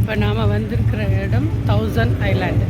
இப்போ நாம் வந்திருக்கிற இடம் 1000 island.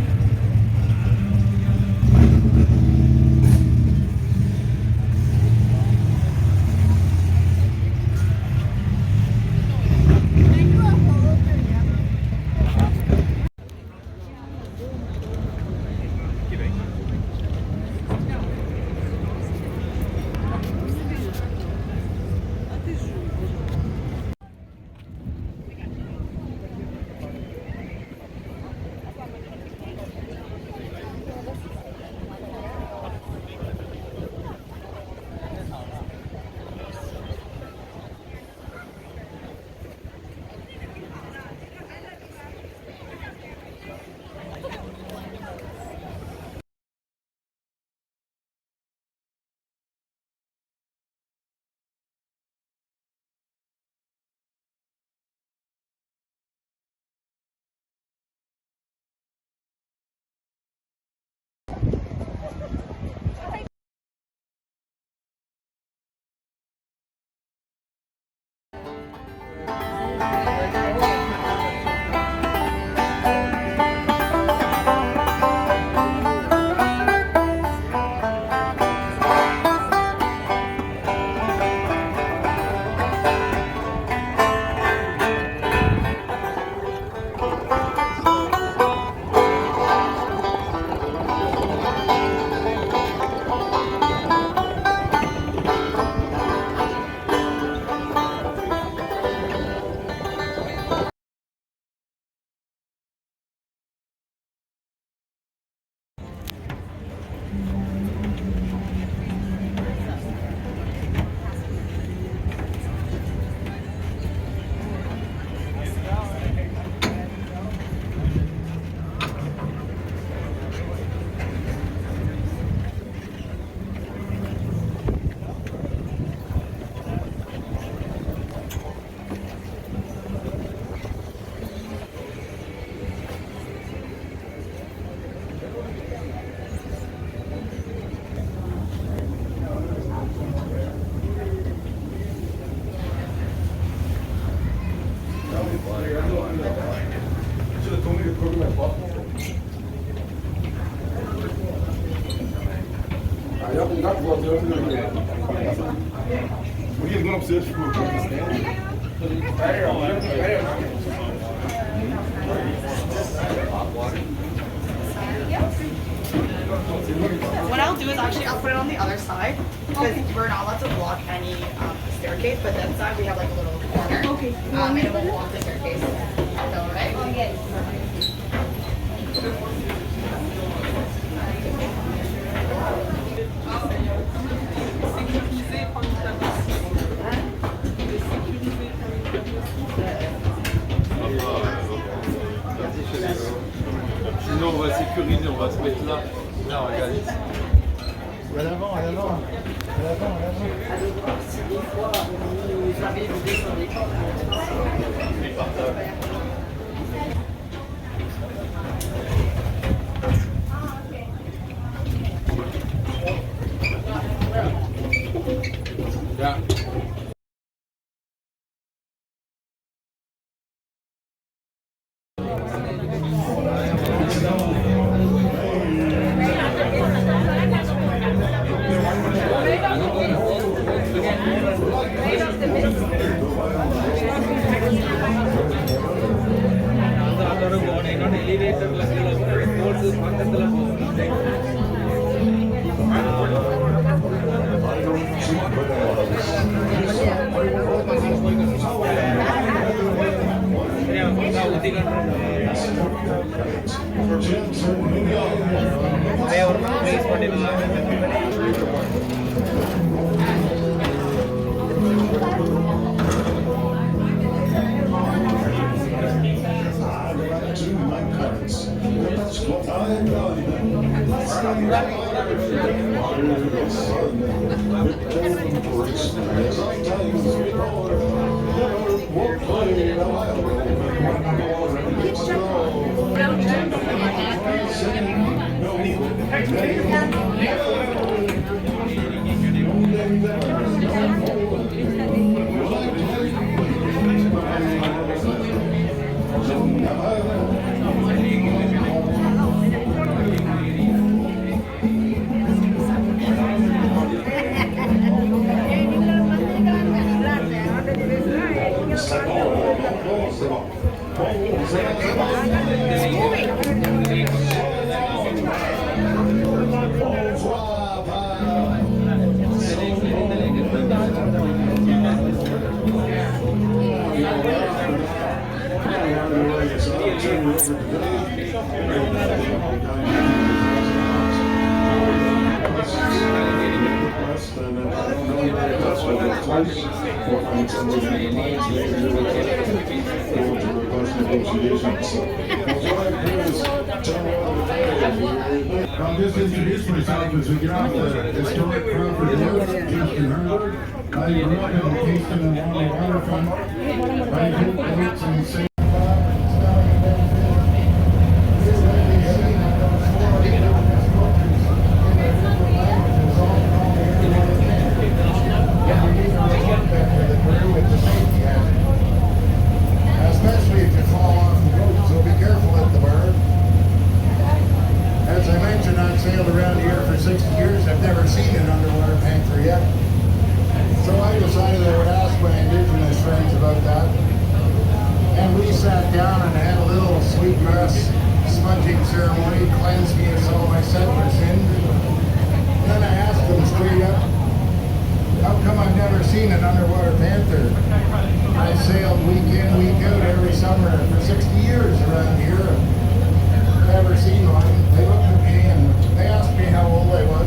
What I'll do is actually I'll put it on the other side because we're not allowed to block any staircase, but that side we have like a little corner. Okay. And it won't block the staircase. So, right? Oh, yes. Sinon on va sécuriser, on va se mettre là. Là, regarde ici. À l'avant, à l'avant. À l'avant, à l'avant. Allez voir si des fois vous avez vous descendez. Yeah. Never I'll just introduce myself as we get off the historic Crawford Road, Kingston. I grew up in Kingston and on the waterfront. I hope boats and sail. Especially if you fall off the boat, so be careful at the bar. As I mentioned, I've sailed around here for 60 years. I've never seen an underwater panther yet. So I decided I would ask my indigenous friends about that. And we sat down and had a little sweetgrass sponging ceremony, cleansed me of all my settler sins. And then I asked them straight up, how come I've never seen an underwater panther? I sailed week in, week out every summer for 60 years around here. Never seen one. They looked at me and they asked me how old I was.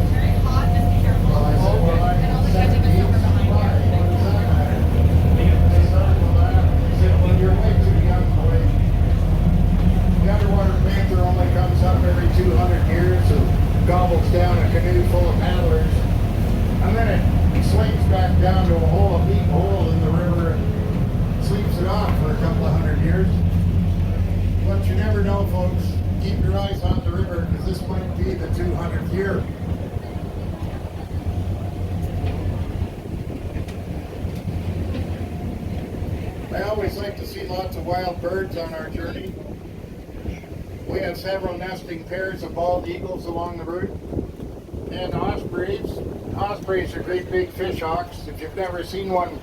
Well, I said, well, I'm 70. Why? What does that matter? They started to laugh. They said, well, you're way too young, boy. The underwater panther only comes up every 200 years and gobbles down a canoe full of paddlers. And then it swings back down to a deep hole in the river and sleeps it off for a couple of 100 years. But you never know, folks. Keep your eyes on the river, because this might be the 200th year. I always like to see lots of wild birds on our journey. We have several nesting pairs of bald eagles along the route. And ospreys. Ospreys are great big fish hawks. If you've never seen one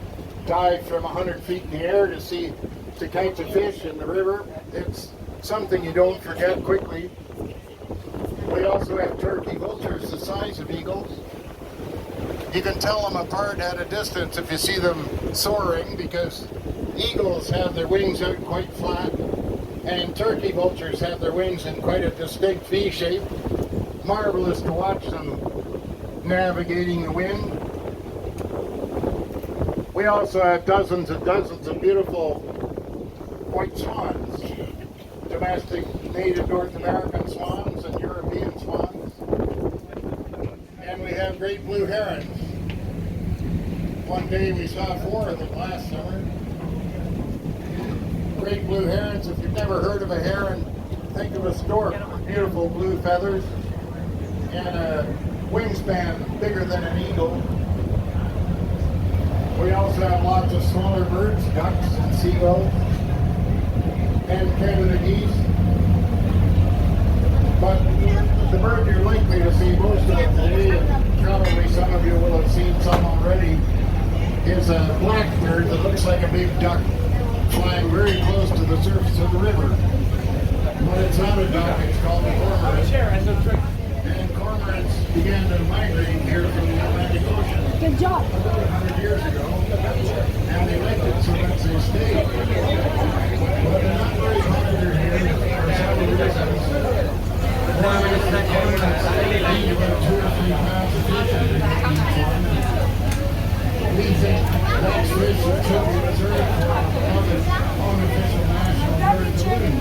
dive from 100 feet in the air to catch a fish in the river, it's something you don't forget quickly. We also have turkey vultures the size of eagles. You can tell them apart at a distance if you see them soaring, because eagles have their wings out quite flat and turkey vultures have their wings in quite a distinct V shape. Marvelous to watch them navigating the wind. We also have dozens and dozens of beautiful white swans. Domestic native North American swans and European swans. And we have great blue herons. One day we saw 4 of them last summer. Great blue herons. If you've never heard of a heron, think of a stork with beautiful blue feathers and a wingspan bigger than an eagle. We also have lots of smaller birds, ducks and seagulls, and Canada geese. But the bird you're likely to see most of today, and probably some of you will have seen some already, is a blackbird that looks like a big duck flying very close to the surface of the river. But it's not a duck, it's called a cormorant. And cormorants began to migrate here from the Atlantic Ocean. Good job. About 100 years ago. And they liked it so much they stayed. But they're not very popular here for several reasons. One is the cormorants eat about 2 or 3 pounds of fish a day each one. We think that's fish that should be reserved for unofficial national birds of loon.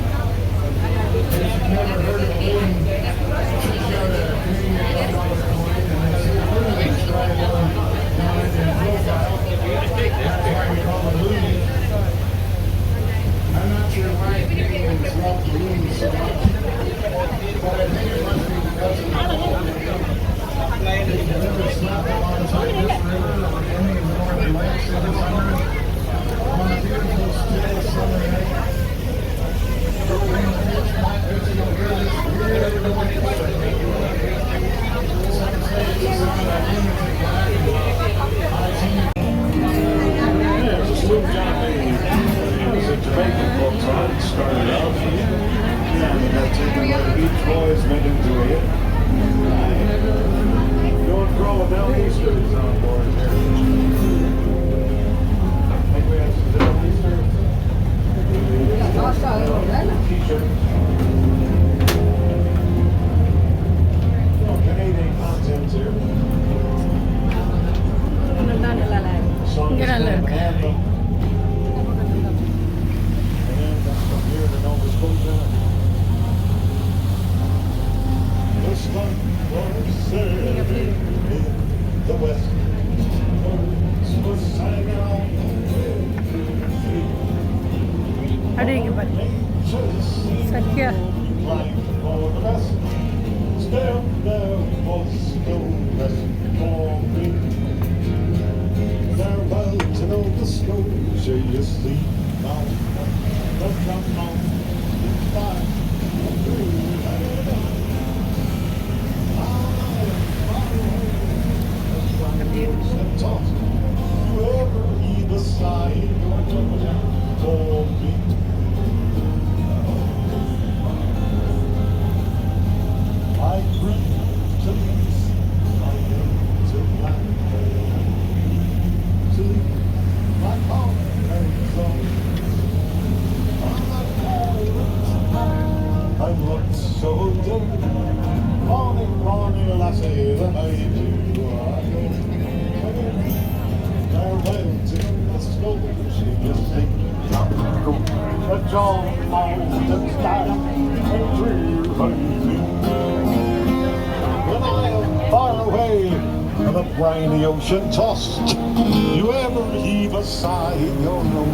If you've never heard of a loon, fish out a Canadian $1 coin and they see a loon inscribed down in their profile. That's why we call them loonies. Jamaican folks on it started out. Yeah, they got taken by the Beach Boys, made into a hit. Going growing down Easters on board here. I think we have some down Easters. T-shirts. Canadian content here. Song is Get on called there. Anthem. Anthem from here to Nova Scotia. The sun was setting in the west. Birds were singing on ಅಡುಗೆ ಬನ್ನಿ ಸತ್ಯ flying for the best. Still there was no rest for me. There was an old Scotia, you see, now the drum on the fire. Whoever either side for me. I breathe to peace, I live to life. To my heart and soul. I look so dead. Morning, morning, lassie, the night you are gone. Farewell to the Scotia, you think I'm cool. But John Mountain's down and through me. When I am far away and the briny ocean tossed, you ever heave a sigh, you'll know